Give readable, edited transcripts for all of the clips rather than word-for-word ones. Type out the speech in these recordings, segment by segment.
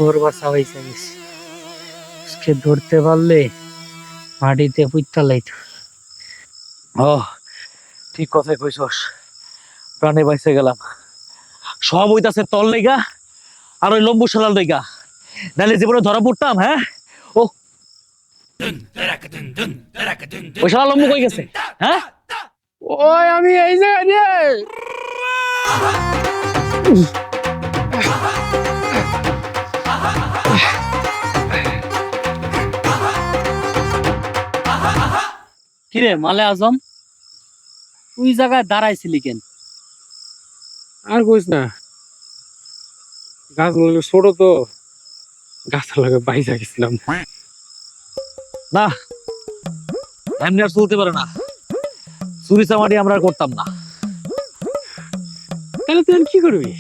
ওর বাসা হয়েছে গেছে, আজকে ধরতে পারলে মাটিতে পুঁততে লাইতো। ও ঠিক কথাই কইছস, প্রাণে বাইসে গেলাম। সব হইতাছে তল লেগা আর ওই লম্বু শালার লেগা, নাহলে জীবনে ধরা পড়তাম। হ্যাঁ, ও ওই শালা লম্বু কই গেছে? হ্যাঁ, ওই আমি এই জায়গায় কিরে মালে আজম, তুই জায়গায় দাঁড়াইছিলি কেন? আর কইস না, গাছ ছোট তো, গাছের লাগে বাইসা গেছিলাম। না এমনি আর চলতে পারে না, চুরি চামারি আমরা আর করতাম না। তাহলে তুই আর কি করবি?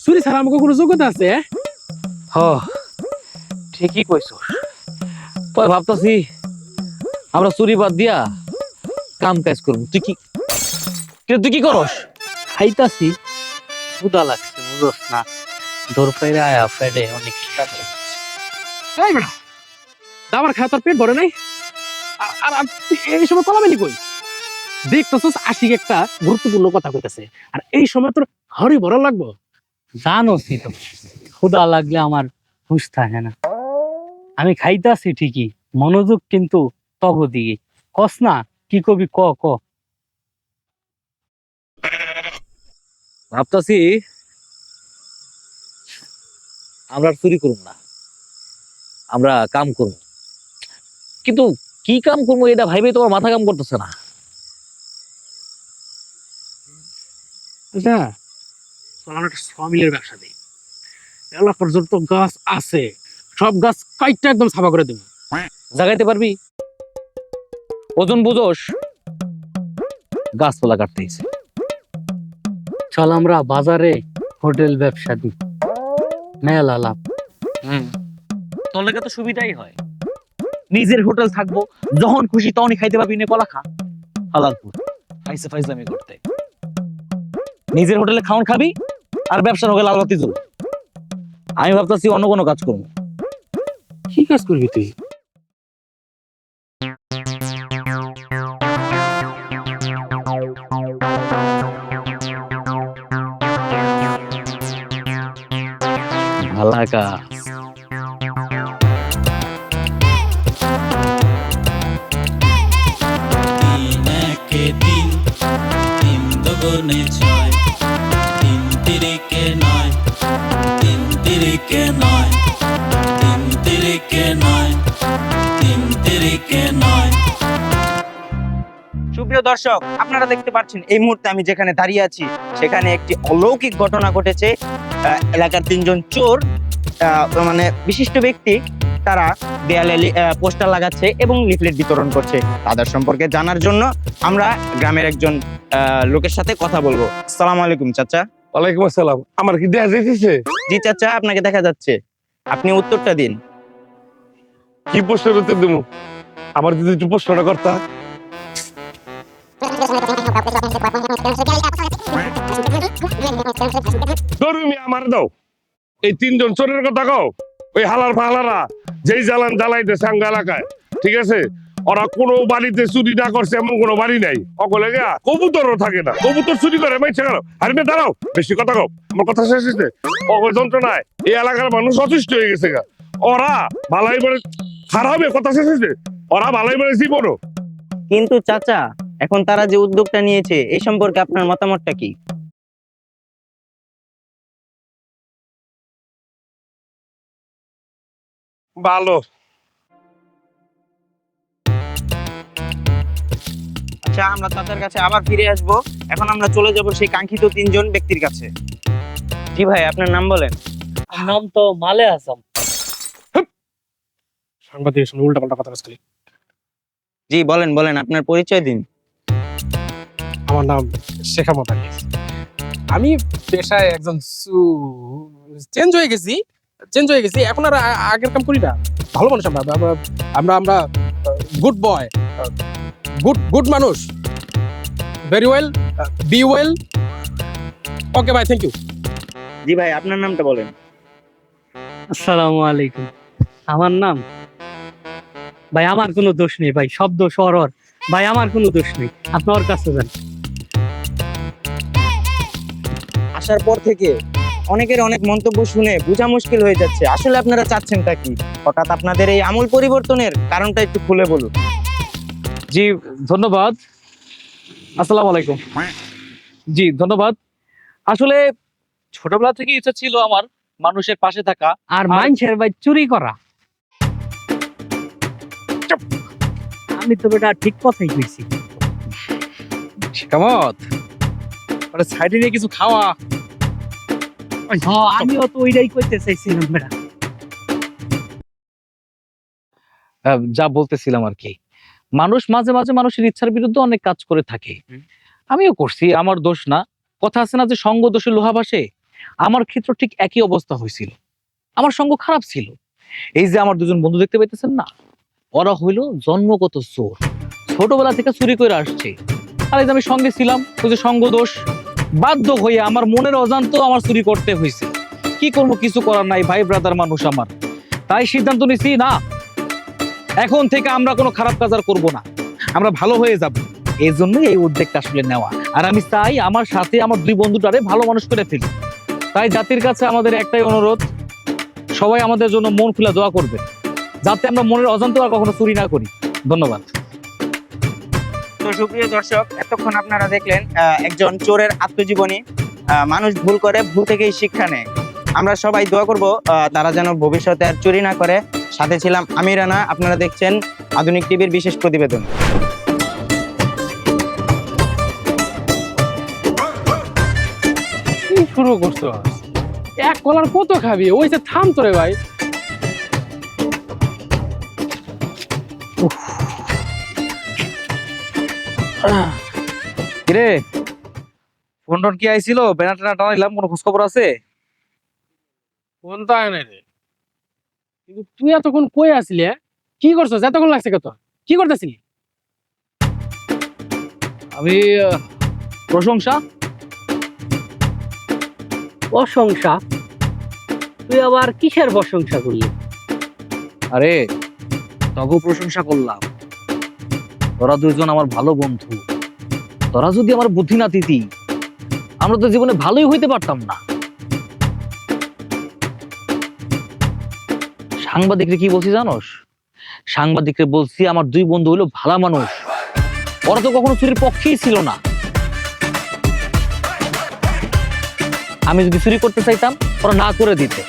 চুরি ছাড়া আমাকে কোনো যোগ্যতা আছে? হ ঠিকই কইছস, তবে ভাবতাছি আমরা চুরি বাদ দিয়া কাম কাজ করবো। তুই কি তুই কি করস? খাইতাছি, ক্ষুধা লাগছে বুঝোস না, দৌড় পাইরে আয়া ফেডে অনেক খিদা পেয়েছে। এই বেটা, দাবার খাওয়া তোর পেট ভরে নাই? আর আর তুই এই সময় কলামেলি কই? দেখতেছস আশিক একটা গুরুত্বপূর্ণ কথা কইতাছে, আর এই সময় তোর হরি ভরা লাগবো? জানোসই তো, ক্ষুধা লাগলে আমার হুঁশ থাকে না। আমি খাইতাছি ঠিকই, মনোযোগ কিন্তু তগ দিকে। কস না কি কবি, ক ক। ভাবতাছি আমরা আর চুরি করব না, আমরা কাম করব। কিন্তু কি কাম করবো এটা ভাইবে তোমার মাথা কাম করতেছে না। আচ্ছা, চল আমরা একটা সমিলের ব্যবসা দিই। এলাকার যত গাছ আছে সব গাছ কাইটটা একদম সাফা করে দেবো। জাগাইতে পারবি? ওজন বুঝোস, গাছপালা কাটতেছে। চল আমরা বাজারে হোটেল ব্যবসা দিই, মেলা লাভ। তোর লেগে তো সুবিধাই হয়, নিজের হোটেল থাকবো, যখন খুশি তখনই খাইতে পারবি। নে কলা খা, হালালপুর আইসে ফাইজলামি করতে। নিজের হোটেলে খাওন খাবি আর ব্যবসার হোক লালবাতি জ্বল। আমি ভাবতেছি অন্য কোনো কাজ করবো। কি কাজ করবি তুই? ভালা কাজ। তিন একে তিন, তিন দুগুণে ছয়, তিন তিরিকে নয়, তিন তিরিকে নয়, তিন তিরিকে নয়, তিন তিরিকে নয়। সুপ্রিয় দর্শক, আপনারা দেখতে পাচ্ছেন এই মুহূর্তে আমি যেখানে দাঁড়িয়ে আছি সেখানে একটি অলৌকিক ঘটনা ঘটেছে। এলাকার তিনজন চোর, মানে বিশিষ্ট ব্যক্তি, তারা দেয়ালে পোস্টার লাগাচ্ছে এবং লিফলেট বিতরণ করছে। তাদের সম্পর্কে জানার জন্য আমরা গ্রামের একজন লোকের সাথে কথা বলবো। আসসালামু আলাইকুম চাচা। ওয়ালাইকুম আসসালাম। আমার কি দেখা যাইতেছে? জি চাচা, আপনাকে দেখা যাচ্ছে, আপনি উত্তরটা দিন। কি প্রশ্নের উত্তর দেবো? আমার যদি একটু প্রশ্নটা করতা। ধর্মী আমার দাও, এই তিনজন চোরের কথা কও। ওই হালার ফালারা যেই জ্বালান জ্বালাইতেছে আঙ্গ এলাকায়, ঠিক আছে, ওরা কোনো বাড়িতে চুরি না করছে এমন কোনো বাড়ি নাই। অকলে গা কবুতরও থাকে না, কবুতর চুরি করে মাইছে গেল। আরে মেয়ে দাঁড়াও, বেশি কথা কও, আমার কথা শেষ হয়েছে। অকল যন্ত্রণায় এই এলাকার মানুষ অতিষ্ঠ হয়ে গেছে গা। ওরা ভালাই বলে খারাপে, কথা শেষ হয়েছে, ওরা ভালাই বলে জীবনও। কিন্তু চাচা, এখন তারা যে উদ্যোগটা নিয়েছে এই সম্পর্কে আপনার মতামতটা কি? ভালো। আচ্ছা, আমরা চাচার কাছে আবার ফিরে আসব। এখন আমরা চলে যাব সেই কাঙ্ক্ষিত তিনজন ব্যক্তির কাছে। জি ভাই, আপনার নাম বলেন। নাম তো মালে আজম। সাংবাদিক উল্টা পাল্টা কথা বলছিস। জি বলেন বলেন, আপনার পরিচয় দিন। আমার নাম শেখ আহমদ আলী। আমি পেশায় একজন চেঞ্জ হয়ে গেছি এখন আর আগের কাম করি না। ভালো মানুষ আমরা আমরা আমরা আমরা গুড বয়, গুড মানুষ। Very well, be well. Okay ভাই, থ্যাংক ইউ। জি ভাই, আপনার নামটা বলেন। আসসালামু আলাইকুম। আমার নাম ভাই, আমার কোনো দোষ নেই ভাই, সব দোষ ওর। ভাই আমার কোনো দোষ নেই, আপনি ওর কাছে যান। আসার পর থেকে অনেকের অনেক মন্তব্য শুনে বোঝা মুশকিল হয়ে যাচ্ছে আসলে আপনারা চাচ্ছেনটা কি। হঠাৎ আপনাদের এই আমূল পরিবর্তনের কারণটা একটু খুলে বলুন। জি ধন্যবাদ। আসসালামু আলাইকুম। জি ধন্যবাদ। আসলে ছোটবেলা থেকে ইচ্ছা ছিল আমার মানুষের পাশে থাকা। আর মানুষের ভাই চুরি করা। আমি তো বেটা ঠিক কথাই কইছি। কামত মানে সাইডে নিয়ে কিছু খাওয়া। হ্যাঁ, আমিও তো ওইটাই কইতে চাইছিলাম বেটা। যা বলতেছিলাম আর কি, মানুষ মাঝে মাঝে মানুষের ইচ্ছার বিরুদ্ধে অনেক কাজ করে থাকে। আমিও করছি, আমার দোষ না। কথা আছে না যে সঙ্গ দোষে লোহা ভাসে, আমার ক্ষেত্রে ঠিক একই অবস্থা হয়েছিল। আমার সঙ্গ খারাপ ছিল। এই যে আমার দুজন বন্ধু দেখতে পাইতেছেন না, ওরা হইলো জন্মগত চোর, ছোটবেলা থেকে চুরি করে আসছে। আর এই যে আমি সঙ্গে ছিলাম, ওই যে সঙ্গ দোষ, বাধ্য হয়ে আমার মনের অজান্ত আমার চুরি করতে হয়েছে। কি করবো, কিছু করার নাই, ভাই ব্রাদার মানুষ আমার। তাই সিদ্ধান্ত নিছি, না এখন থেকে আমরা কোনো খারাপ কাজ আর করবো না, আমরা ভালো হয়ে যাব। এই জন্যই এই উদ্যোগটা আসলে নেওয়া। আর আমি চাই আমার সাথে আমার দুই বন্ধুটারে ভালো মানুষ করে ফেলি। তাই জাতির কাছে আমাদের একটাই অনুরোধ, সবাই আমাদের জন্য মন খুলে দোয়া করবে, যাতে আমরা মনের অজান্তে আর কখনো চুরি না করি। ধন্যবাদ। তো সুপ্রিয় দর্শক, এতক্ষণ আপনারা দেখলেন একজন চোরের আত্মজীবনী। মানুষ ভুল করে, ভুল থেকেই শিক্ষা নেয়। আমরা সবাই দোয়া করব তারা যেন ভবিষ্যতে আর চুরি না করে। সাথে ছিলাম আমি রানা, আপনারা দেখছেন আধুনিক টিভির বিশেষ প্রতিবেদন। কি শুরু করছো? এক কলার কত খাবি? ওই যে থাম তোরে ভাই। কিরে, ফোন টোন কি আইছিল? ব্যানার ট্যানার টানাইলাম, কোনো খোঁজ খবর আছে? ফোন তো আয় নাই রে। কিন্তু তুই এতক্ষণ কই আসলি? কি করছস? এতক্ষণ লাগছে কত? কি করতেছিলি? আমি প্রশংসা। প্রশংসা? তুই আবার কিসের প্রশংসা করলি? আরে তগো প্রশংসা করলাম। তোরা দুইজন আমার ভালো বন্ধু, তোরা যদি আমার বুদ্ধি না দিতি, আমরা তো জীবনে ভালোই হইতে পারতাম না। সাংবাদিকরে কি বলছি জানোস? সাংবাদিকরে বলছি আমার দুই বন্ধু হইলো ভালো মানুষ, ওরা তো কখনো চুরির পক্ষেই ছিল না। আমি যদি চুরি করতে চাইতাম, ওরা না করে দিতে।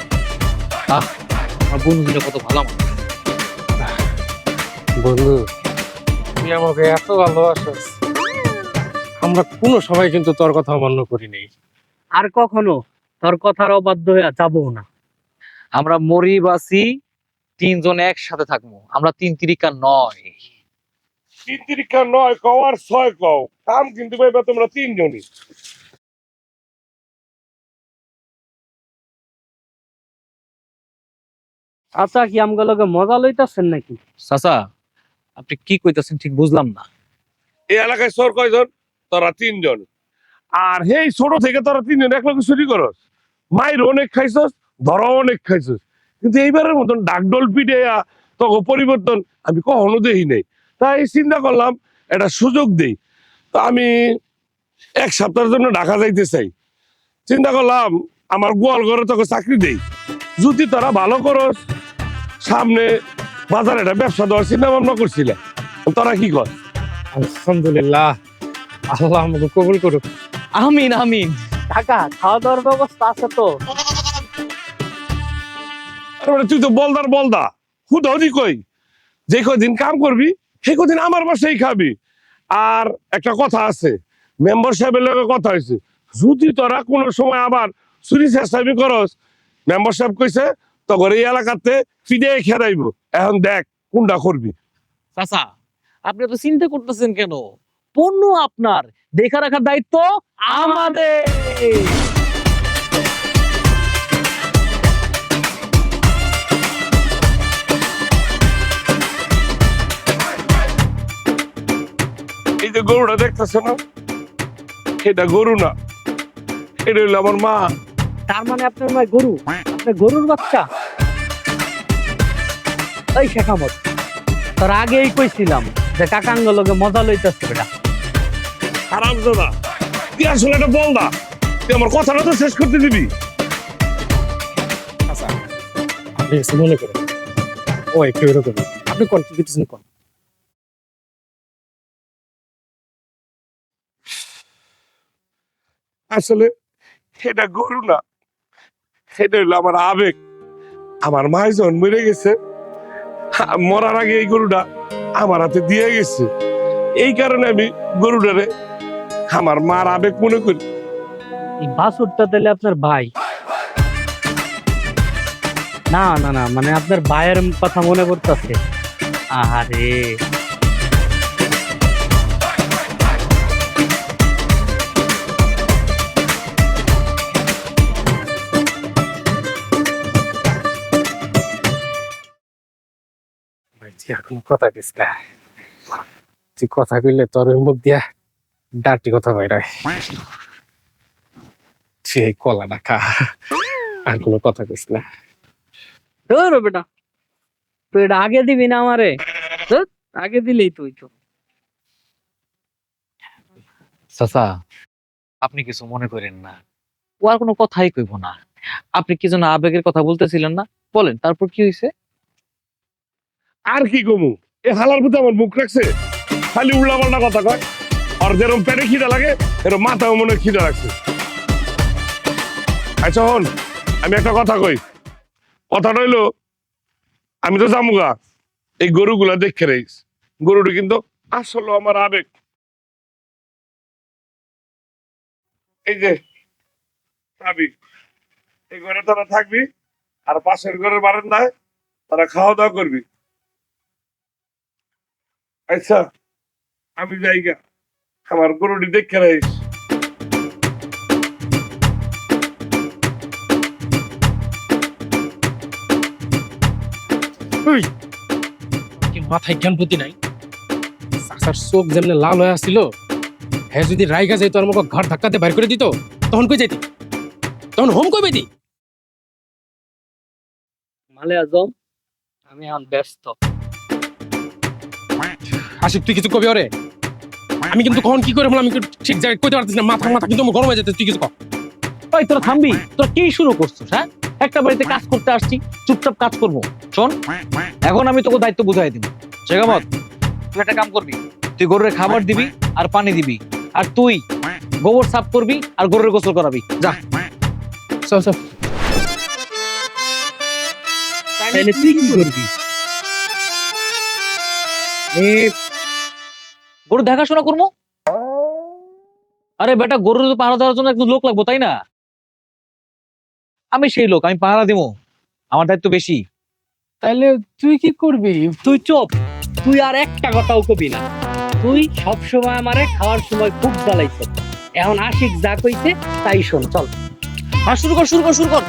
আমার বন্ধু দুটো কত ভালো মানুষ। বন্ধু, তুই আমাকে এত ভালোবাসিস, আমরা কোনো সময় কিন্তু তোর কথা অমান্য করি নাই। আর কখনো তোর কথার অবাধ্য হয়ে যাবো না। আমরা মরি বাসি তিনজন একসাথে থাকবো, আমরা তিন তিরিকা নয়। তিন তিরিকা নয় কও আর ছয় কও, কাম কিন্তু পাইবা তোমরা তিনজনই। আচ্ছা, কি আমগুলোকে মজা লইতাছেন নাকি? চাচা, আপনি কি কইতাছেন ঠিক বুঝলাম না। এই এলাকায় চোর কয়জন? তোরা তিনজন। আর হেই ছোট থেকে তোরা তিনজন এক লগে চুরি করস, মায়ের অনেক খাইছস, ধরা অনেক খাইছস, কিন্তু এইবারের মতন ডাকডোল পিটে তখন পরিবর্তন আমি কখনো দেখি নাই। তাই চিন্তা করলাম একটা সুযোগ দেই। তো আমি এক সপ্তাহের জন্য ঢাকা যাইতে চাই। চিন্তা করলাম আমার গোয়াল ঘরে তোকে চাকরি দেই, যদি তোরা ভালো করস সামনে বাজারে একটা ব্যবসা দেওয়ার চিন্তা ভাবনা করছিলাম। তোরা কি কর? আলহামদুলিল্লাহ, আল্লাহ আমাকে কবুল করুক। আমিন আমিন। টাকা খাওয়া দাওয়ার ব্যবস্থা আছে তো? তারপরে তুই তো বলদা হুদি কই, যে কদিন কাম করবি সেই কদিন আমার বাসায় খাবি। আর একটা কথা আছে, মেম্বার সাহেবের লগে কথা হয়েছে, যদি তোরা কোনো সময় আবার চুরি চেষ্টামি করস, মেম্বার সাহেব কইছে তখন এই এলাকাতে ফিরে খেদাইব। এখন দেখ কোনটা করবি। চাচা, আপনি তো চিন্তা করতেছেন কেন? পণ্য আপনার, দেখা রাখার দায়িত্ব আমাদের। এই যে গরুটা দেখতেছে না, এটা গরু না, এটা হইলো আমার মা। তার মানে আপনার মা গরু? আপনার গরুর বাচ্চা? ওই শেখামত, তোর আগেই কইছিলাম যে কাকাঙ্গ লগে মজা লইতেছে বেটা। খারাপ দাদা, তুই আসলে একটা বল না, তুই আমার কথাটা তো শেষ করতে দিবি। আচ্ছা আপনি কিছু মনে করেন, ও একটু এরকম, আপনি কোন কি কিছু কোন। আসলে এটা গরু না, এটা হইলো আমার আবেগ। আমার মা যখন মরে গেছে, মরার আগে এই গরুটা আমার হাতে দিয়ে গেছে। এই কারণে আমি গরুটারে আমার মার আবেগ মনে করি। এই বাছুরটা তাহলে আপনার ভাই? না না না, মানে আপনার ভাইয়ের কথা মনে পড়তেছে। আরে ভাই তুই এখন কথা কিস না, তুই কথা কইলে তোর মুখ দিয়া ডাটি কথা বাইরে, তুই এই কলাটা খা, আর কোনো কথা কইস না। ধরো বেটা, তুই এটা আগে দিবি না আমারে? ধুর, আগে দিলেই তুই তো। চাচা, আপনি কিছু মনে করেন না, ও আর কোনো কথাই কইব না। আপনি কি যেন আবেগের কথা বলতেছিলেন না, বলেন তারপর কি হয়েছে? আর কি কমু, এ হালার প্রতি আমার মুখ রাখছে, খালি উল্টা পাল্টা কথা কয়। আর যেরকম পেটে খিদা লাগে, এরকম মাথাও মনে হয় খিদা লাগছে। আচ্ছা হন, আমি একটা কথা কই। কথাটা হইলো, আমি তো জামুগা, এই গরুগুলা দেখে রাইস, গরুটা কিন্তু আসলে আমার আবেগ। এই যে চাবি, এই ঘরে তোরা থাকবি, আর পাশের ঘরের বারান্দায় তারা খাওয়া দাওয়া করবি। আচ্ছা আমি যাইগা, আমার গরুটি দেখে রাইস। ওই কি মাথায় জ্ঞান বুদ্ধি নাই? চাচার চোখ যেমনে লাল হয়ে আসছিল, হ্যাঁ যদি রাইগা যাইতো আর আমাকে ঘর ধাক্কাতে বাইর করে দিত, তখন কই যাইতি? তখন হোম কই পাইতি? মালে আজম, আমি এখন ব্যস্ত। আশিক তুই কিছু কবি ওরে? আমি কিন্তু কখন কি করে বললাম আমি ঠিক জায়গায় কইতে পারতেছি না, মাথা মাথা কিন্তু আমার গরম হয়ে যেতে, তুই কিছু কর। ওই তোরা থামবি, তোরা কি শুরু করছিস? হ্যাঁ, একটা বাড়িতে কাজ করতে আসছি, চুপচাপ কাজ করবো। শোন, এখন আমি তোকে দায়িত্ব বুঝাই দিব। শেখামত, তুই একটা কাম করবি, তুই গরুর খাবার দিবি আর পানি দিবি, আর তুই গোবর সাফ করবি আর গরুর গোসল করাবি। যা। চল চল। তাহলে তুই কি করবি? গরু দেখাশোনা করবো। আরে বেটা, গরুর তো পাহারা দেওয়ার জন্য একজন লোক লাগবো, তাই না? আমি সেই লোক, আমি পাহারা দিব, আমার দায়িত্ব বেশি। তাইলে তুই কি করবি? তুই চুপ, তুই আর একটা কথাও কবি না। তুই সবসময় আমারে খাওয়ার সময় খুব জ্বালাইছ, এখন আশিক যা কইছে তাই শোন। চল আর শুরু কর, শুরু কর, শুরু কর।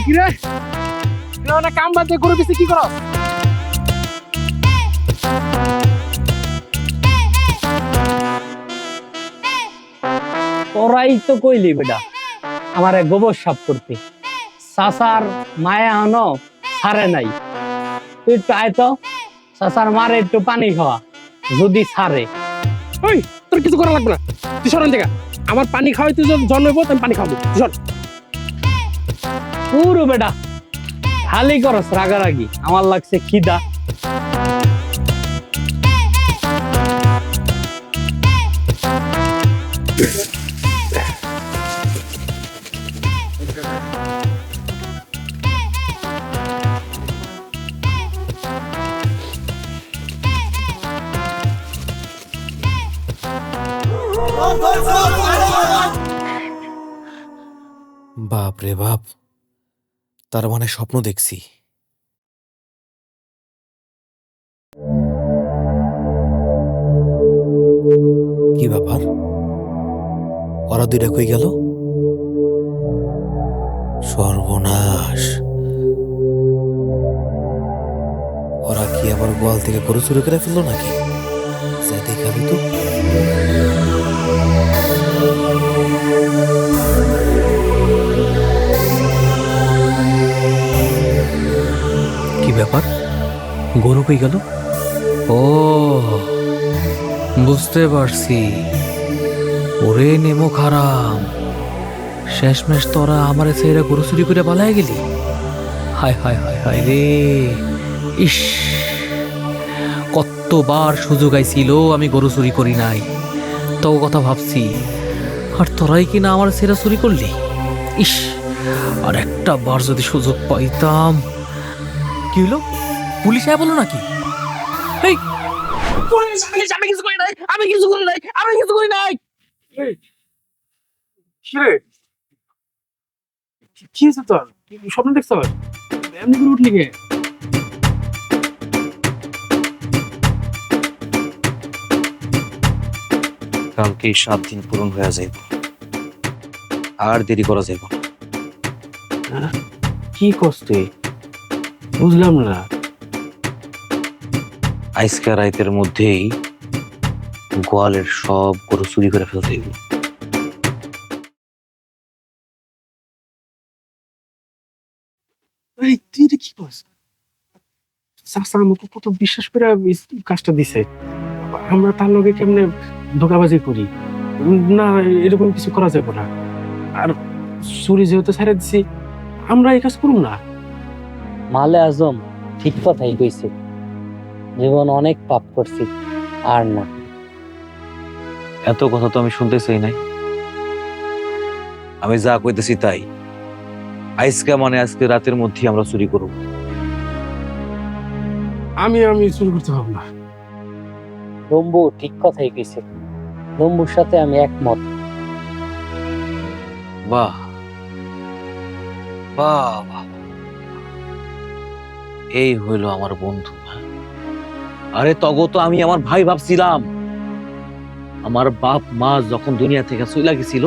কি রে, না কাম বাদ দিয়ে গরু পিছে কি করস? তোরাই তো কইলি বেটা আমারে গোবর সাফ করতে, চাচার মায়া আনো ছাড়ে নাই। তুই একটু আয় তো, চাচার মারে একটু পানি খাওয়া, যদি ছাড়ে। ওই তোর কিছু করা লাগবে না, তুই সরেন দেখা। আমার পানি খাওয়াই তুই জন্মব, আমি পানি খাওয়াবো, তুই সর। পুরো বেটা খালি করস রাগারাগি, আমার লাগছে খিদা। বাপ রে বাপ, তার মানে স্বপ্ন দেখছি। কি ব্যাপার, ওরা দুইটা কই গেল? সর্বনাশ, ওরা কি আবার গোয়াল থেকে গরু চুরি করে ফেললো নাকি? যা দেখাবি তো। কি ব্যাপার, গরু কই গেল? ও বুঝতে পারছি, ওরে নেমো খারাম, শেষমেশ তোরা আমারে ছেড়ে গরু চুরি করে পালায় গেলি। হায় হায় হায় হায় রে, ইস, কতবার সুযোগ আইছিল আমি গরু চুরি করি নাই, তো কথা ভাবছি, আর তোরাই কিনা আমার ছেড়ে চুরি করলি। ইস, আর একটা বার যদি সুযোগ পাইতাম। কি হলো, পুলিশ আয়া বলো নাকি? এই আমি কিছু করি নাই, আমি কিছু করি নাই, আমি কিছু করি নাই। কিরে, কি হয়েছে তোর? স্বপ্ন দেখছ? এমনি করে উঠলি কে? কালকে 7 দিন পূরণ হয়ে যাইব, আর দেরি করা যাইব না। কি কষ্ট, বুঝলাম না। আজকে রাতের মধ্যেই গোয়ালের সব গরু চুরি করে ফেলতে হইব। এই তুই এটা কি করছ? চাচা আমাকে কত বিশ্বাস করে এই কাজটা দিছে, আমরা তার লগে কেমনে ধোকাবাজি করি? না, এরকম কিছু করা যাবে না। আর চুরি যেহেতু ছেড়ে দিছি, আমরা এই কাজ করুম না। মালে আজম ঠিক কথাই কইছে, জীবন অনেক পাপ করছি, আর না। এত কথা তো আমি শুনতে চাই নাই, আমি যা কইতেছি তাই। আজকে মানে আজকে রাতের মধ্যে আমরা চুরি করব। আমি চুরি করতে পারবো না। লম্বু ঠিক কথাই কইছে, লম্বুর সাথে আমি একমত। বাহ বাহ বাহ, এই হইল আমার বন্ধু। আরে তগো তো আমি আমার ভাই ভাবছিলাম। আমার বাপ মা যখন দুনিয়া থেকে চইলা গেছিল,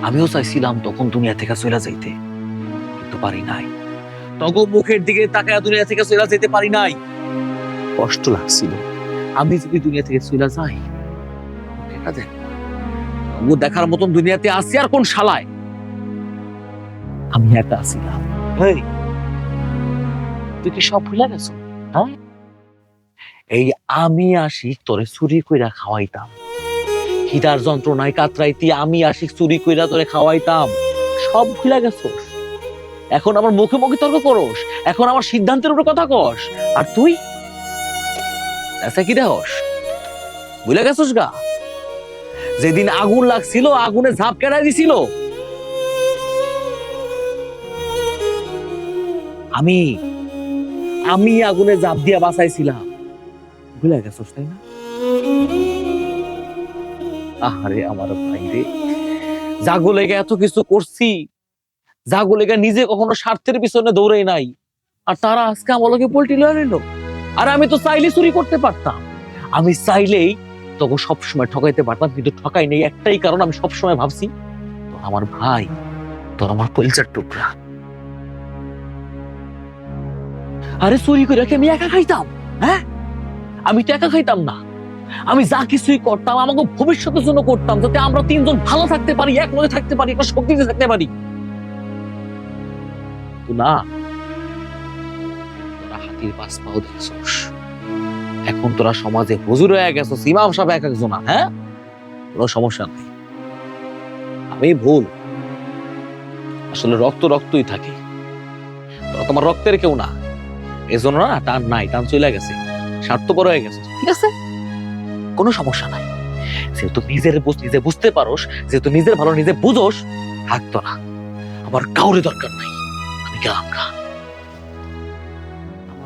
আমিও চাইছিলাম তখন দুনিয়া থেকে চইলা যাইতে, কিন্তু পারি নাই। তগো মুখের দিকে তাকায় দুনিয়া থেকে চইলা যেতে পারি নাই, কষ্ট লাগছিল। আমি যদি দুনিয়া থেকে চইলা যাই, এটা দেখ, তগো দেখার মতন দুনিয়াতে আসি আর কোন শালায়? আমি একা আসিলাম। হেই, তুই কি সব ভুলে গেছো? হ্যাঁ, এই আমি আসি তোরে চুরি কইরা খাওয়াইতাম, খিদার যন্ত্রণায় কাতরাইতি আমি আসি চুরি কইরা তোরে খাওয়াইতাম, সব ভুলে গেছোস। এখন আমার মুখে মুখে তর্ক করস, এখন আমার সিদ্ধান্তের উপরে কথা কস, আর তুই আচ্ছা কি দেহস? ভুলে গেছোস গা, যেদিন আগুন লাগছিল আগুনে ঝাঁপ কেড়াই দিছিল, আমি আগুনে ঝাঁপ দিয়া বাঁচাইছিলাম। ভুলে গেছোস তাই না? আহারে আমার ভাই রে, জাগো লেগে এত কিছু করছি, জাগো লেগে নিজে কখনো স্বার্থের পিছনে দৌড়াই নাই, আর তারা আজকে আমাকে পোল্টি লয়ে নিল। আর আমি তো চাইলে চুরি করতে পারতাম, আমি চাইলেই তোকে সবসময় ঠকাইতে পারতাম, কিন্তু ঠকাই নেই একটাই কারণ, আমি সবসময় ভাবছি তোর আমার ভাই, তোর আমার কলিজার টুকরা। আরে চুরি করে কি আমি একা খাইতাম? হ্যাঁ, আমি তো একা খাইতাম না, আমি যা কিছুই করতাম আমাকে ভবিষ্যতের জন্য করতাম, যাতে আমরা তিনজন ভালো থাকতে পারি, একলগে থাকতে পারি, একটা শক্তিতে থাকতে পারি। তো না, তোরা হাতির পাঁচ পাও দেখছস, এখন তোরা সমাজে হুজুর হয়ে গেছস, ইমাম সাহেব এক একজন। হ্যাঁ, কোনো সমস্যা নাই, আমি ভুল, আসলে রক্ত রক্তই থাকে, তোরা তোমার রক্তের কেউ না, এজন্য না টান নাই, টান চলে গেছে, স্বার্থপর হয়ে গেছে, ঠিক আছে, কোনো সমস্যা নাই। যেহেতু নিজে বুঝতে পারোস, যেহেতু নিজের ভালো নিজে বুঝোস, থাকতো না। আমার কাউরে দরকার নাই, আমি গেলাম গা।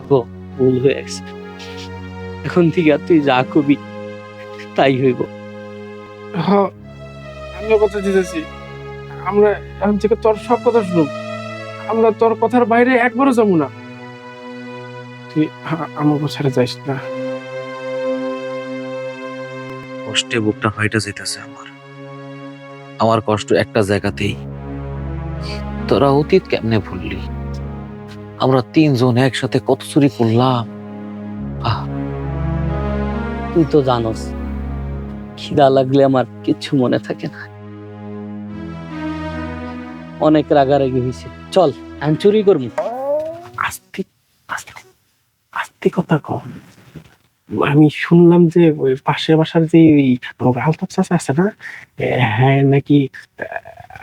গো, ভুল হয়ে গেছে। এখন থেকে আর তুই যা কবি তাই হইব। হ্যাঁ, আমিও কথা দিতেছি, আমরা এখন থেকে তোর সব কথা শুনুক, আমরা তোর কথার বাইরে একবারও যাবো না। তুই আমাকে ছেড়ে যাইস না। কষ্টে বুকটা ফাইটা যেতেছে আমার। আমার কষ্ট একটা জায়গাতেই, তোরা অতীত কেমনে ভুললি? আমরা তিনজন একসাথে কত চুরি করলাম। তুই তো জানোস খিদা লাগলে আমার কিচ্ছু মনে থাকে না। অনেক রাগারাগি হয়েছে, চল এখন চুরি করবো। আস্তে আস্তে আস্তে কথা কম। আমি শুনলাম যে ওই পাশের বাসার যে ওই আমাকে আলতাফ চাচা আছে না, হ্যাঁ নাকি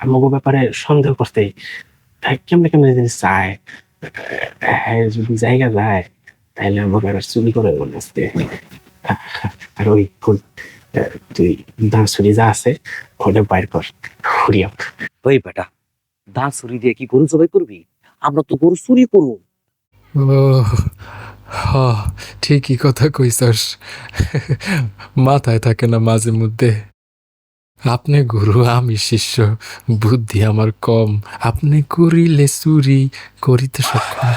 আমাকে ব্যাপারে সন্দেহ করতে কেমনে কেমনে জিনিস চায়। হ্যাঁ যদি জায়গা যায় তাহলে আমাকে আর চুরি করে মনে আসতে। আর ওই তুই দাঁড় ছুরি যা আছে ওটা বাইর কর, ঘুরিয়া। ওই বেটা, দাঁত চুরি দিয়ে কি গরু জবাই করবি? আমরা তো গরু চুরি করবো। ও হ, ঠিকই কথা কইছস, মাথায় থাকে না মাঝে মধ্যে। আপনি গুরু আমি শিষ্য, বুদ্ধি আমার কম। আপনি করিলে চুরি করিতে সক্ষম।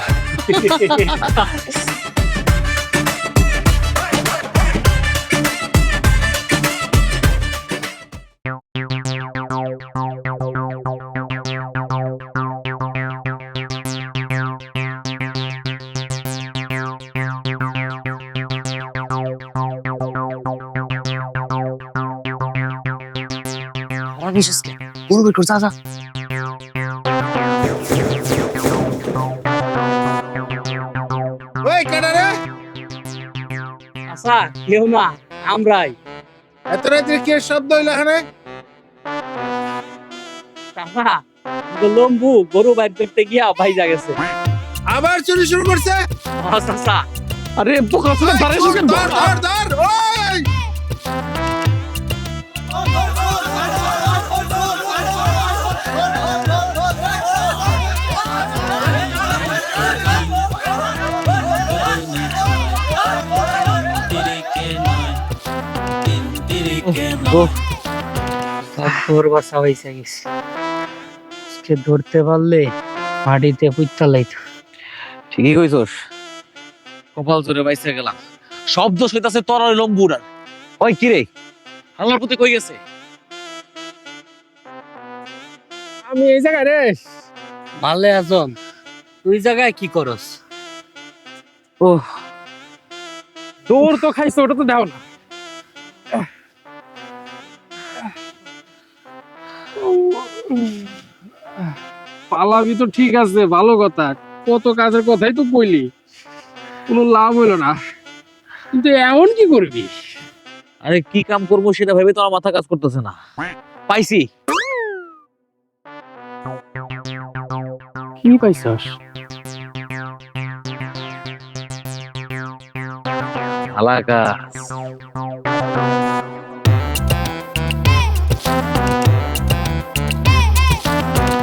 আমার বিশেষ গরু বের কর, যা যা। ওই কাটারে আচ্ছা কেউ না, আমরাই। এত রাত্রে কি শব্দ হইলো এখানে? চাচা, লম্বু গরু বাইর করতে গিয়া ভাইজা গেছে। আবার চুরি শুরু করছে? চাচা, আরে বোকা ছেলে, ধরে এসেছে। ধর ধর ধর, ওই তোর বাসা হয়েছে গেছে। আজকে ধরতে পারলে মাটিতে পুঁততে লাইতো। ঠিকই কইছস, কপাল জোরে বাইসে গেলাম। শব্দ সইতাছে তোর ওই লম্বুরার। ওই কিরে, আল্লাহর প্রতি কই গেছে? আমি এই জায়গায় রে। মালে আজম, তুই জায়গায় কি করস? ও তোর তো খাইছে, ওটা তো দাও না। পালাবি তো ঠিক আছে, ভালো কথা, কত কাজের কথাই তো কইলি, কোনো লাভ হইলো না। কিন্তু এমন কি করবি? আরে কি কাম করবো সেটা ভেবে তো আমার মাথা কাজ করতেছে না। পাইছি। কি পাইছস? আলাকা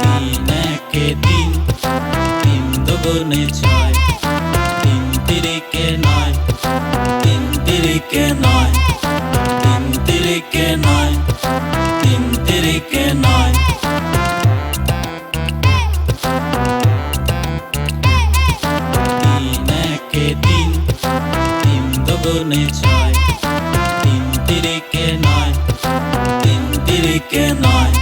তিন একে তিন, তিন দুগুণে ছয়, তিন তিরিকে নয়, তিন তিরিকে নয়, তিন তিরিকে নয়, তিন তিরিকে নয়। তিন একে তিন, তিন দুগুণে ছয়, তিন তিরিকে নয়, তিন তিরিকে নয়।